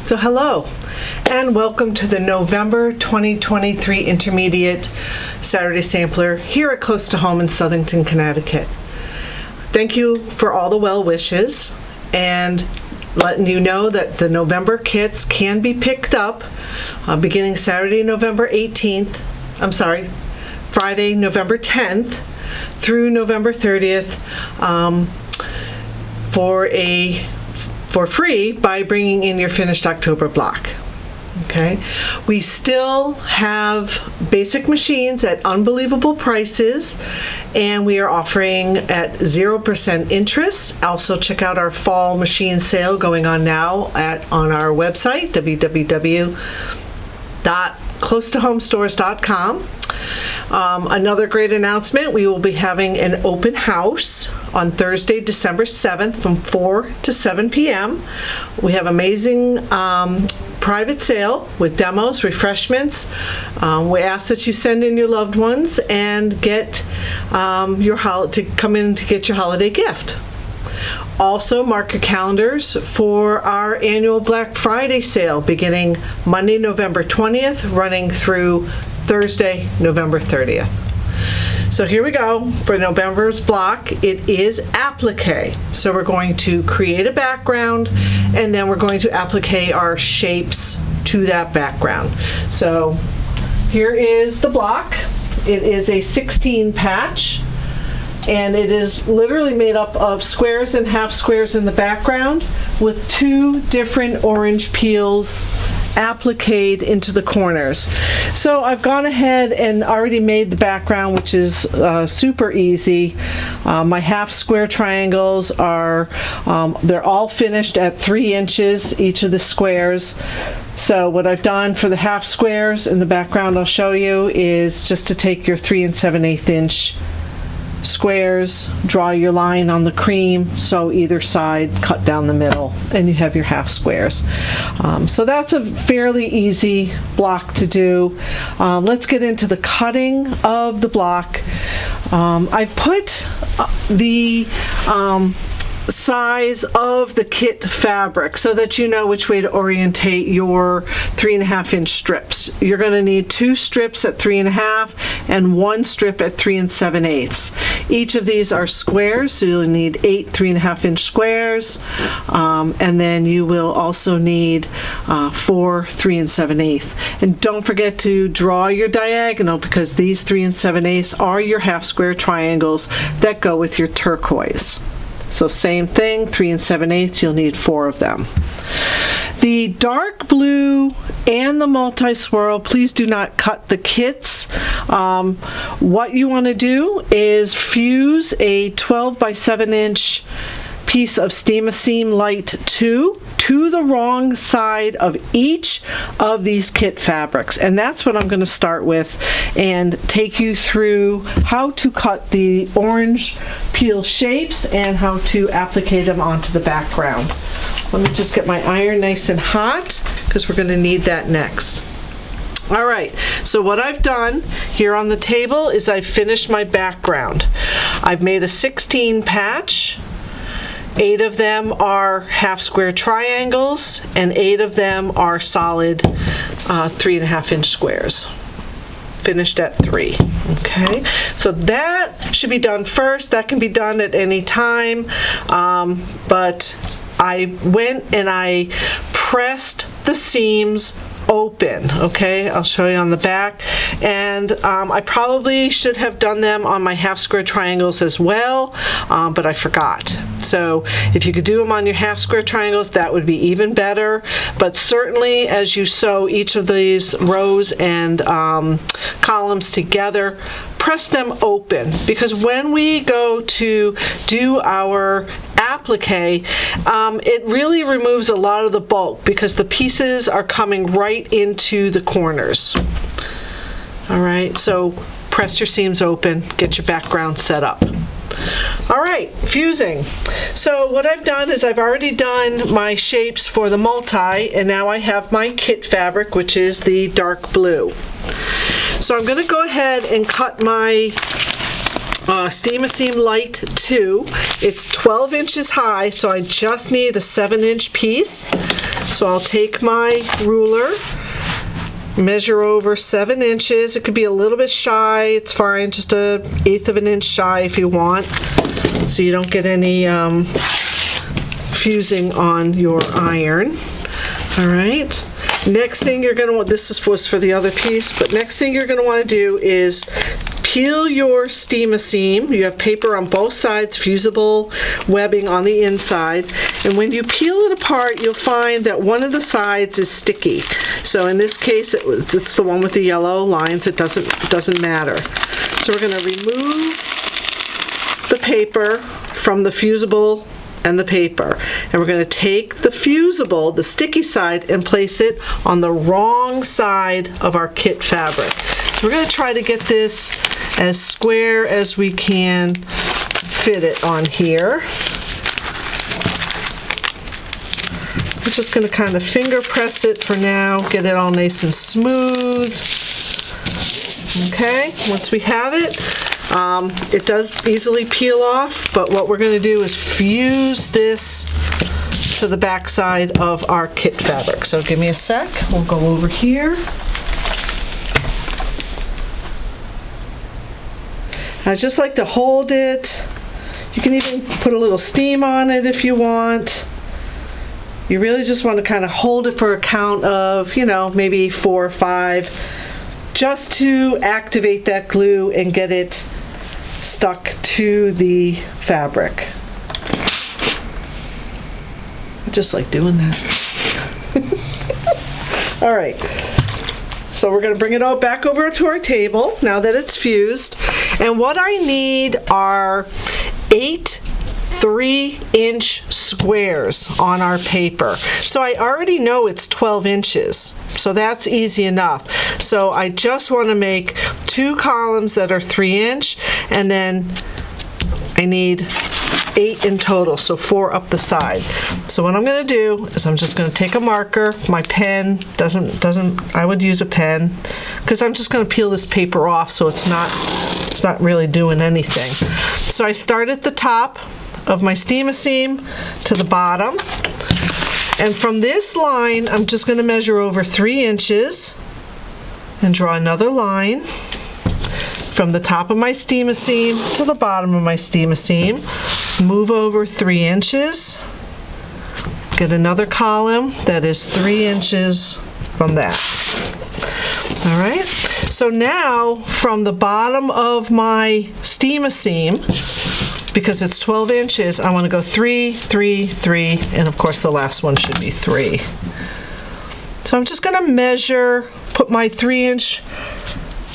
So hello, and welcome to the November 2023 Intermediate Saturday Sampler here at Close to Home in Southington, Connecticut. Thank you for all the well wishes and letting you know that the November kits can be picked up beginning Saturday, November 18th, Friday, November 10th through November 30th for free by bringing in your finished October block. Okay, we still have basic machines at unbelievable prices, and we are offering at 0% interest. Also, check out our fall machine sale going on now on our website, www.closetohomestores.com. Another great announcement, we will be having an open house on Thursday, December 7th from 4 to 7 p.m. We have amazing private sale with demos, refreshments. We ask that you send in your loved ones and get to come in to get your holiday gift. Also, mark your calendars for our annual Black Friday sale beginning Monday, November 20th, running through Thursday, November 30th. So here we go for November's block. It is applique. So we're going to create a background and then we're going to applique our shapes to that background. So here is the block. It is a 16 patch and it is literally made up of squares and half squares in the background with two different orange peels appliqued into the corners. So I've gone ahead and already made the background, which is super easy. My half square triangles are, they're all finished at 3 inches, each of the squares. So what I've done for the half squares in the background I'll show you is just to take your 3 7/8 inch squares, draw your line on the cream, sew either side, cut down the middle, and you have your half squares. So that's a fairly easy block to do. Let's get into the cutting of the block. I put the size of the kit fabric so that you know which way to orientate your 3 1/2 inch strips. You're going to need 2 strips at 3 1/2 and 1 strip at 3 7/8. Each of these are squares, so you'll need 8 3 1/2 inch squares, and then you will also need 4 3 7/8. And don't forget to draw your diagonal, because these 3 7/8 are your half square triangles that go with your turquoise. So same thing, 3 7/8, you'll need 4 of them. The dark blue and the multi-swirl, please do not cut the kits. What you want to do is fuse a 12 by 7 inch piece of Steam-A-Seam Light 2 to the wrong side of each of these kit fabrics, and that's what I'm going to start with and take you through how to cut the orange peel shapes and how to applique them onto the background. Let me just get my iron nice and hot, because we're going to need that next. All right, so what I've done here on the table is I've finished my background. I've made a 16 patch. 8 of them are half square triangles, and 8 of them are solid 3 1/2 inch squares, finished at 3. Okay, so that should be done first. That can be done at any time, but I went and I pressed the seams open. Okay, I'll show you on the back, and I probably should have done them on my half square triangles as well, but I forgot. So if you could do them on your half square triangles, that would be even better. But certainly as you sew each of these rows and columns together, press them open, because when we go to do our applique, it really removes a lot of the bulk, because the pieces are coming right into the corners. All right, so press your seams open, get your background set up. All right, fusing. So what I've done is I've already done my shapes for the multi, and now I have my kit fabric, which is the dark blue. So I'm going to go ahead and cut my Steam-A-Seam Light 2. It's 12 inches high, so I just need a 7-inch piece. So I'll take my ruler, measure over 7 inches. It could be a little bit shy, it's fine, just 1/8 of an inch shy if you want, so you don't get any fusing on your iron. All right. Next thing you're going to want, was for the other piece, but next thing you're going to want to do is peel your Steam-A-Seam. You have paper on both sides, fusible webbing on the inside, and when you peel it apart, you'll find that one of the sides is sticky. So in this case, it's the one with the yellow lines. It doesn't matter. So we're going to remove the paper from the fusible and the paper, and we're going to take the fusible, the sticky side, and place it on the wrong side of our kit fabric. So we're going to try to get this as square as we can fit it on here. We're just going to kind of finger press it for now, get it all nice and smooth. Okay, once we have it, it does easily peel off, but what we're going to do is fuse this to the back side of our kit fabric. So give me a sec, we'll go over here. I just like to hold it. You can even put a little steam on it if you want. You really just want to kind of hold it for a count of, maybe 4 or 5, just to activate that glue and get it stuck to the fabric. I just like doing that. All right. So we're going to bring it all back over to our table now that it's fused. And what I need are 8 3-inch squares on our paper. So I already know it's 12 inches, so that's easy enough. So I just want to make 2 columns that are 3-inch, and then I need 8 in total, so 4 up the side. So what I'm going to do is I'm just going to take a marker. My pen I would use a pen, because I'm just going to peel this paper off so it's not really doing anything. So I start at the top of my Steam-A-Seam to the bottom, and from this line I'm just going to measure over 3 inches and draw another line from the top of my Steam-A-Seam to the bottom of my Steam-A-Seam, move over 3 inches, get another column that is 3 inches from that. All right, so now from the bottom of my Steam-A-Seam, because it's 12 inches, I want to go 3, 3, 3, and of course the last one should be 3. So I'm just going to measure, put my 3-inch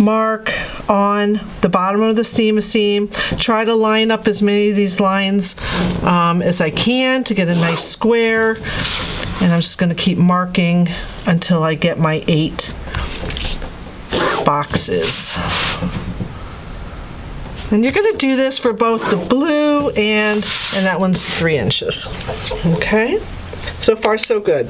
mark on the bottom of the Steam-A-Seam, try to line up as many of these lines as I can to get a nice square, and I'm just going to keep marking until I get my 8 boxes. And you're going to do this for both the blue and that one's 3 inches. Okay, so far so good.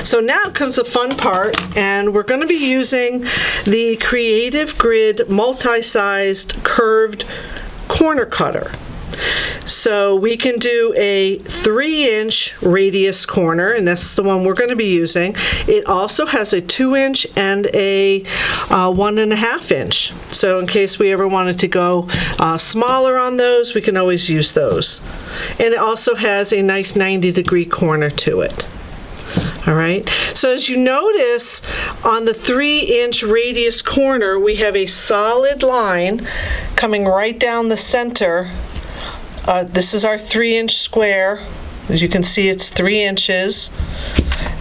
So now comes the fun part, and we're going to be using the Creative Grid multi-sized curved corner cutter. So we can do a 3-inch radius corner, and that's the one we're going to be using. It also has a 2-inch and a 1.5 inch. So in case we ever wanted to go smaller on those, we can always use those. And it also has a nice 90-degree corner to it. All right, so as you notice on the 3-inch radius corner, we have a solid line coming right down the center. This is our 3-inch square. As you can see, it's 3 inches.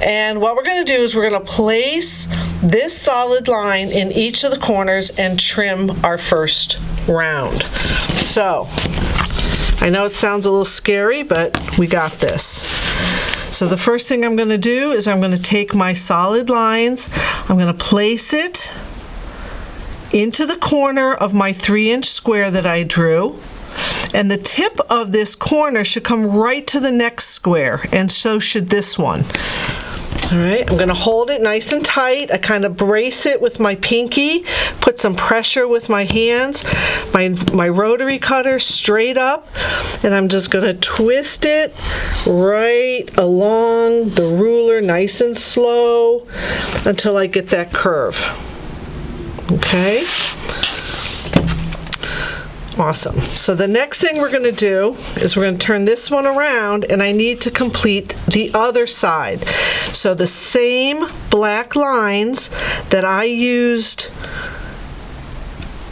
And what we're going to do is we're going to place this solid line in each of the corners and trim our first round. So I know it sounds a little scary, but we got this. So the first thing I'm going to do is I'm going to take my solid lines, I'm going to place it into the corner of my 3-inch square that I drew, and the tip of this corner should come right to the next square, and so should this one. All right, I'm gonna hold it nice and tight. I kind of brace it with my pinky, put some pressure with my hands, my rotary cutter straight up, and I'm just gonna twist it right along the ruler nice and slow until I get that curve. Okay? Awesome. So the next thing we're going to do is we're going to turn this one around, and I need to complete the other side. So the same black lines that I used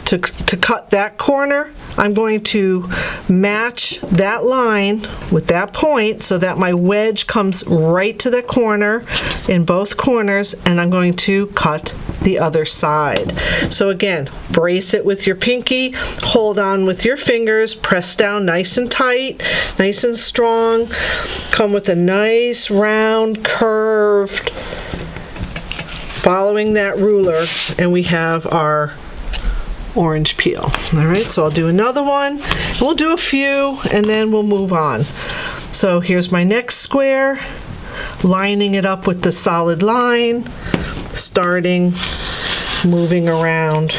to cut that corner, I'm going to match that line with that point so that my wedge comes right to the corner in both corners, and I'm going to cut the other side. So again, brace it with your pinky, hold on with your fingers, press down nice and tight, nice and strong, come with a nice round curved, following that ruler, and we have our orange peel. All right, so I'll do another one. We'll do a few and then we'll move on. So here's my next square, lining it up with the solid line, starting moving around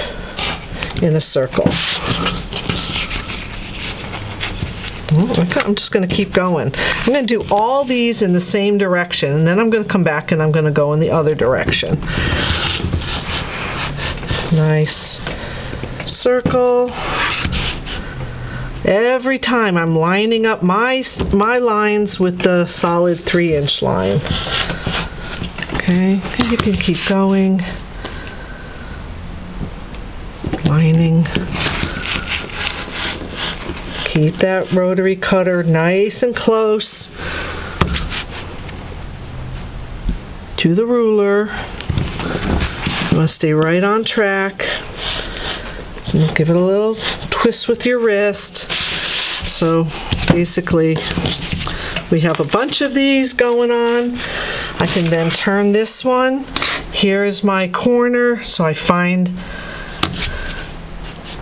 in a circle. I'm just going to keep going. I'm going to do all these in the same direction, and then I'm going to come back and I'm going to go in the other direction. Nice circle. Every time I'm lining up my lines with the solid 3-inch line. Okay, and you can keep going. Lining. Keep that rotary cutter nice and close to the ruler. You want to stay right on track. Give it a little twist with your wrist. So basically we have a bunch of these going on. I can then turn this one. Here's my corner, so I find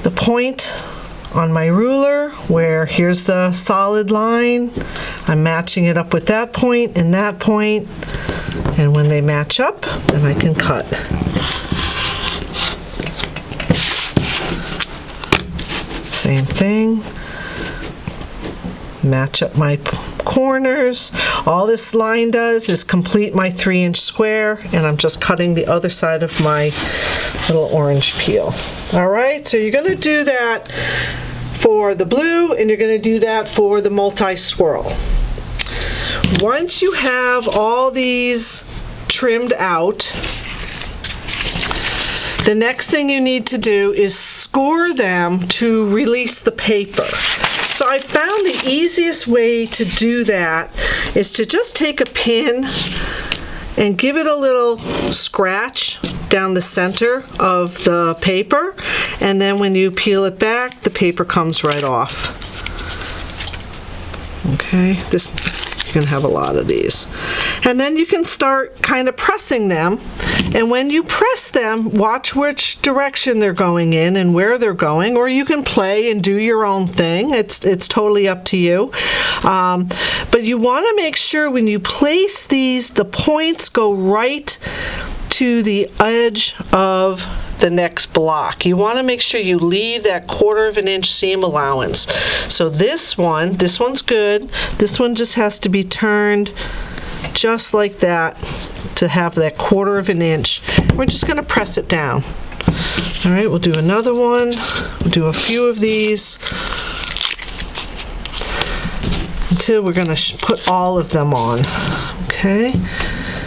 the point on my ruler where here's the solid line. I'm matching it up with that point and that point, and when they match up, then I can cut. Same thing. Match up my corners. All this line does is complete my 3-inch square, and I'm just cutting the other side of my little orange peel. All right, so you're going to do that for the blue, and you're going to do that for the multi-swirl. Once you have all these trimmed out, the next thing you need to do is score them to release the paper. So I found the easiest way to do that is to just take a pin and give it a little scratch down the center of the paper, and then when you peel it back, the paper comes right off. Okay, this, you can have a lot of these. And then you can start kind of pressing them, and when you press them, watch which direction they're going in and where they're going, or you can play and do your own thing. It's totally up to you. But you want to make sure when you place these, the points go right to the edge of the next block. You want to make sure you leave that 1/4 inch seam allowance. So this one's good. This one just has to be turned just like that to have that 1/4 inch. We're just going to press it down. All right, we'll do another one. We'll do a few of these until we're going to put all of them on. Okay,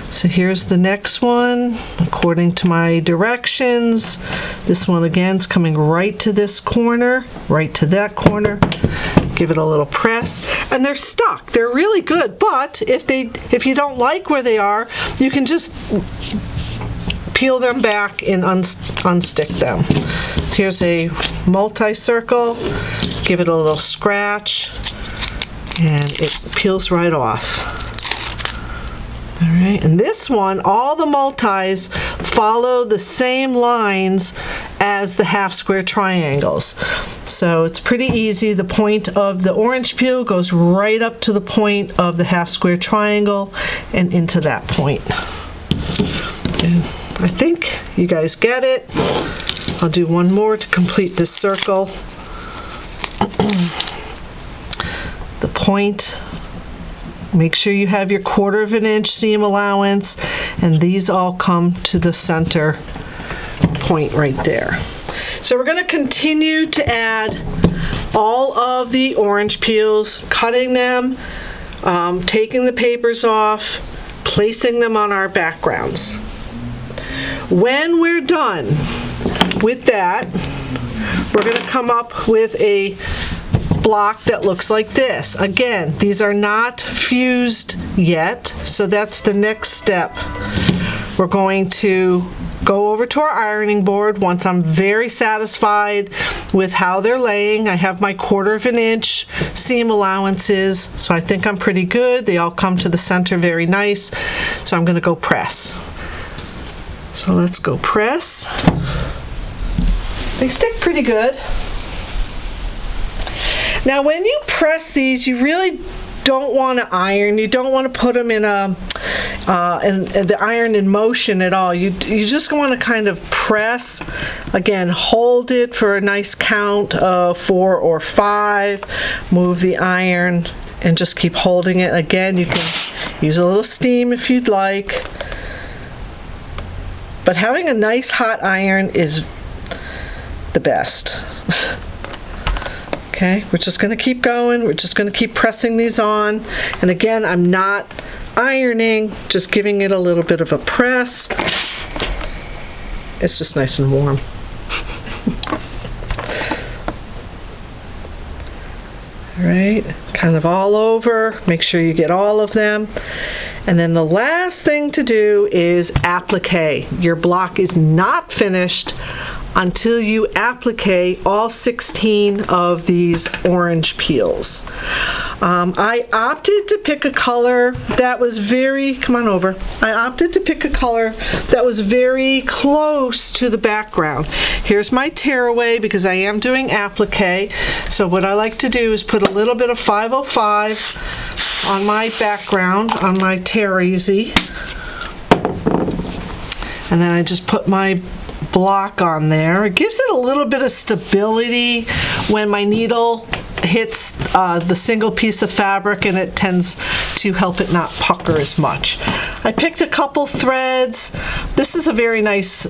so here's the next one according to my directions. This one again is coming right to this corner, right to that corner. Give it a little press, and they're stuck. They're really good, but if you don't like where they are, you can just peel them back and unstick them. So here's a multi-circle. Give it a little scratch, and it peels right off. All right, and this one, all the multis follow the same lines as the half square triangles. So it's pretty easy. The point of the orange peel goes right up to the point of the half square triangle and into that point. And I think you guys get it. I'll do one more to complete this circle. The point, make sure you have your 1/4 of an inch seam allowance, and these all come to the center point right there. So we're going to continue to add all of the orange peels, cutting them, taking the papers off, placing them on our backgrounds. When we're done with that, we're going to come up with a block that looks like this. Again, these are not fused yet, so that's the next step. We're going to go over to our ironing board once I'm very satisfied with how they're laying. I have my 1/4 of an inch seam allowances, so I think I'm pretty good. They all come to the center very nice. So I'm going to go press. So let's go press. They stick pretty good. Now when you press these, you really don't want to iron. You don't want to put them in the iron in motion at all. You just want to kind of press. Again, hold it for a nice count of 4 or 5. Move the iron and just keep holding it. Again, you can use a little steam if you'd like. But having a nice hot iron is the best. Okay, we're just going to keep going. We're just going to keep pressing these on. And again, I'm not ironing, just giving it a little bit of a press. It's just nice and warm. All right, kind of all over. Make sure you get all of them. And then the last thing to do is applique. Your block is not finished until you applique all 16 of these orange peels. I opted to pick a color that was come on over. I opted to pick a color that was very close to the background. Here's my tearaway because I am doing applique. So what I like to do is put a little bit of 505 on my background, on my tear easy. And then I just put my block on there. It gives it a little bit of stability when my needle hits the single piece of fabric, and it tends to help it not pucker as much. I picked a couple threads. This is a very nice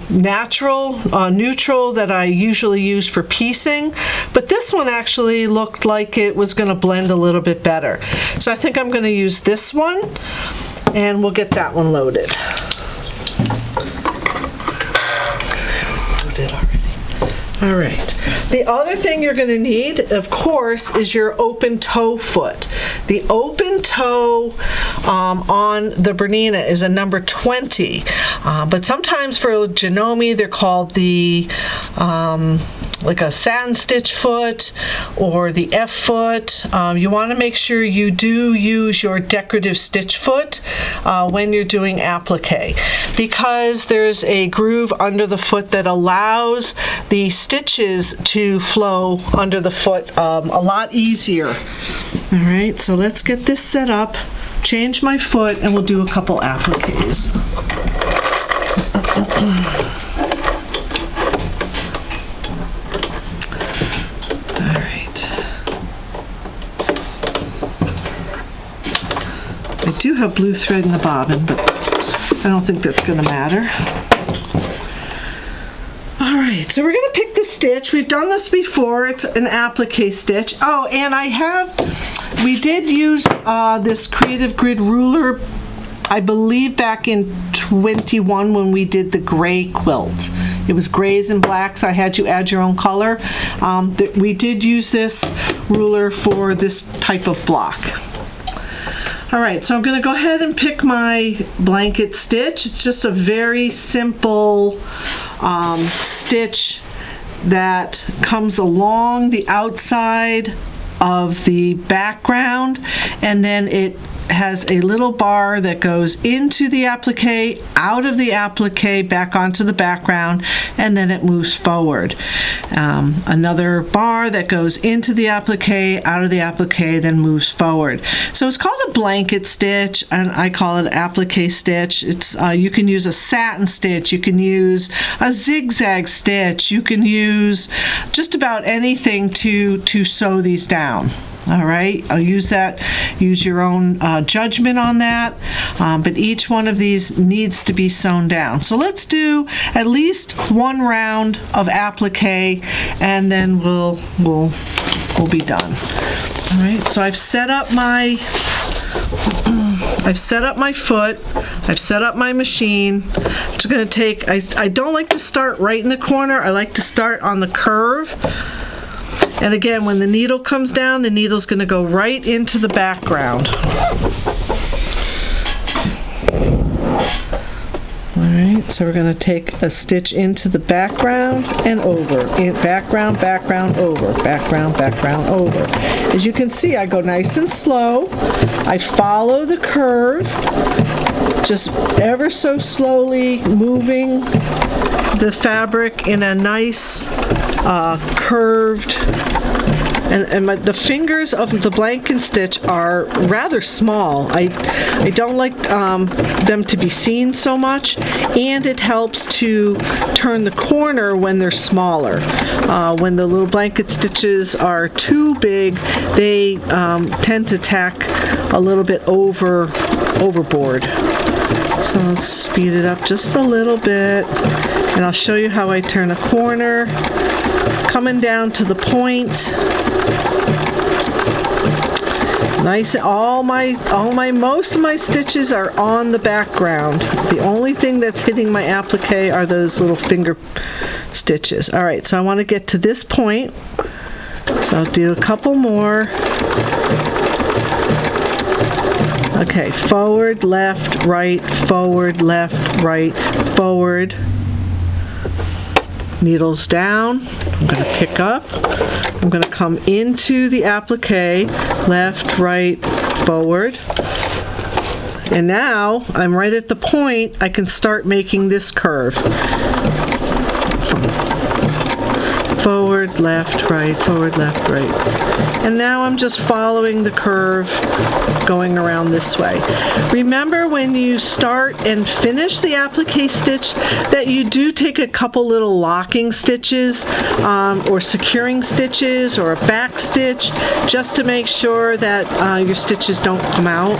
neutral that I usually use for piecing, but this one actually looked like it was going to blend a little bit better. So I think I'm going to use this one, and we'll get that one loaded. All right. The other thing you're going to need, of course, is your open toe foot. The open toe on the Bernina is a number 20, but sometimes for Janome they're called the like a satin stitch foot or the F foot. You want to make sure you do use your decorative stitch foot when you're doing applique, because there's a groove under the foot that allows the stitches to flow under the foot a lot easier. All right, so let's get this set up, change my foot, and we'll do a couple appliques. I do have blue thread in the bobbin, but I don't think that's going to matter. All right, so we're going to pick the stitch. We've done this before. It's an applique stitch. Oh, and we did use this Creative Grid ruler, I believe back in 21 when we did the gray quilt. It was grays and blacks. I had you add your own color. We did use this ruler for this type of block. All right, so I'm going to go ahead and pick my blanket stitch. It's just a very simple stitch that comes along the outside of the background, and then it has a little bar that goes into the applique, out of the applique, back onto the background, and then it moves forward. Another bar that goes into the applique, out of the applique, then moves forward. So it's called a blanket stitch, and I call it an applique stitch. It's you can use a satin stitch, you can use a zigzag stitch, you can use just about anything to sew these down. All right, I'll use your own judgment on that, but each one of these needs to be sewn down. So let's do at least one round of applique, and then we'll be done. All right, so I've set up my foot, I've set up my machine. I'm just going to take, I don't like to start right in the corner, I like to start on the curve. And again, when the needle comes down, the needle's going to go right into the background. All right, so we're going to take a stitch into the background and over. Background, background, over. Background, background, over. As you can see, I go nice and slow. I follow the curve, just ever so slowly moving the fabric in a nice curved, and the fingers of the blanket stitch are rather small. I don't like them to be seen so much, and it helps to turn the corner when they're smaller. When the little blanket stitches are too big, they tend to tack a little bit overboard. So let's speed it up just a little bit, and I'll show you how I turn a corner, coming down to the point. Nice. Most of my stitches are on the background. The only thing that's hitting my applique are those little finger stitches. All right, so I want to get to this point, so I'll do a couple more. Okay, forward, left, right, forward, left, right, forward. Needles down. I'm going to pick up. I'm going to come into the applique, left, right, forward. And now I'm right at the point I can start making this curve. Forward, left, right, forward, left, right. And now I'm just following the curve going around this way. Remember, when you start and finish the applique stitch, that you do take a couple little locking stitches or securing stitches or a back stitch, just to make sure that your stitches don't come out.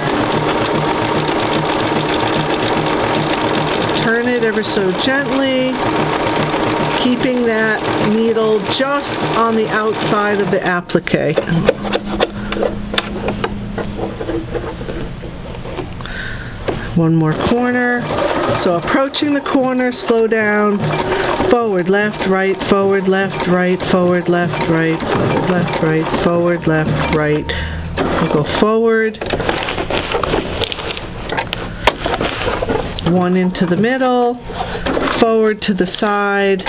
Turn it ever so gently, keeping that needle just on the outside of the applique. One more corner. So approaching the corner, slow down. Forward, left, right, forward, left, right, forward, left, right, forward, left, right, forward, left, right. We'll go forward. One into the middle, forward to the side,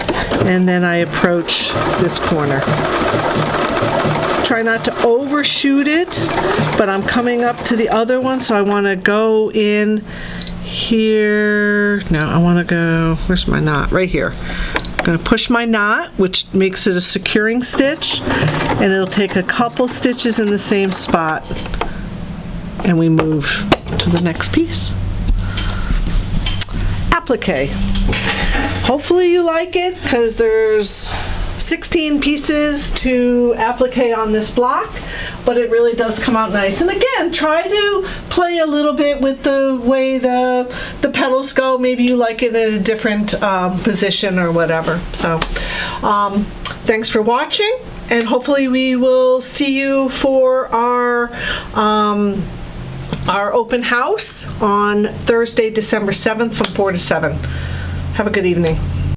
and then I approach this corner. Try not to overshoot it, but I'm coming up to the other one, so I want to go in here. No, I want to go, where's my knot? Right here. I'm going to push my knot, which makes it a securing stitch, and it'll take a couple stitches in the same spot, and we move to the next piece. Applique. Hopefully you like it, because there's 16 pieces to applique on this block, but it really does come out nice. And again, try to play a little bit with the way the petals go. Maybe you like it in a different position or whatever. So thanks for watching, and hopefully we will see you for our open house on Thursday, December 7th from 4 to 7. Have a good evening.